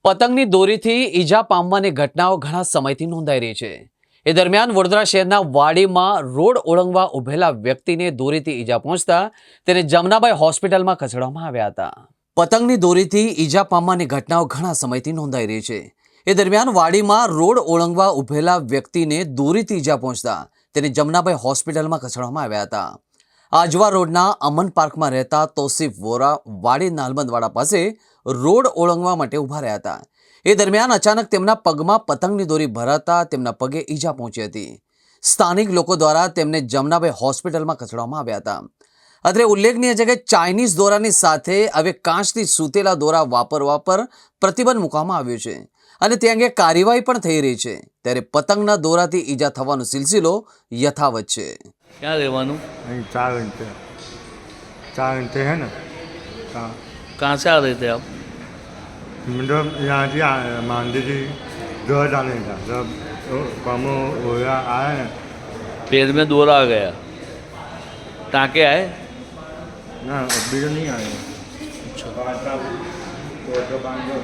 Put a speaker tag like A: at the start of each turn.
A: પતંગની દોરીથી ઈજા પામવાની ઘટનાઓ ઘણા સમયથી નોંધાઈ રહી છે। એ દરમિયાન વડોદરા શહેરના વાડીમાં રોડ ઓળંગવા ઉભેલા વ્યક્તિને દોરીથી ઈજા પહોંચતા તેને જમનાબાઈ હોસ્પિટલમાં ખસેડવામાં આવ્યા હતા। પતંગની દોરીથી ઈજા પામવાની ઘટનાઓ ઘણા સમયથી નોંધાઈ રહી છે। એ દરમિયાન વાડીમાં રોડ ઓળંગવા ઉભેલા વ્યક્તિને દોરીથી ઈજા પહોંચતા તેને જમનાબાઈ હોસ્પિટલમાં ખસેડવામાં આવ્યા હતા। આજવા રોડના અમન પાર્કમાં રહેતા તોસીફ વોરા વાડી નાલબંધવાડા પાસે રોડ ઓળંગવા માટે ઊભા રહ્યા હતા। એ દરમિયાન અચાનક તેમના પગમાં પતંગની દોરી ભરાતા તેમના પગે ઈજા પહોંચી હતી। સ્થાનિક લોકો દ્વારા તેમને જમનાબાઈ હોસ્પિટલમાં ખસેડવામાં આવ્યા હતા। અત્રે ઉલ્લેખનીય છે કે ચાઇનીઝ દોરાની સાથે હવે કાચથી સૂતેલા દોરા વાપરવા પર પ્રતિબંધ મૂકવામાં આવ્યો છે અને તે અંગે કાર્યવાહી પણ થઈ રહી છે। ત્યારે પતંગના દોરાથી ઈજા થવાનો સિલસિલો યથાવત છે।
B: क्या रहवानू?
C: नहीं, 4 घंटे है ना।
B: कहाँ से आ रहे थे आप?
C: मतलब यहाँ से मांडी जी दौड़ डालने का जब पामो होया आए
B: पैर में दौरा आ गया, टाँके आए?
C: ना अभी तो नहीं आए।
B: अच्छा।
C: तो बांधो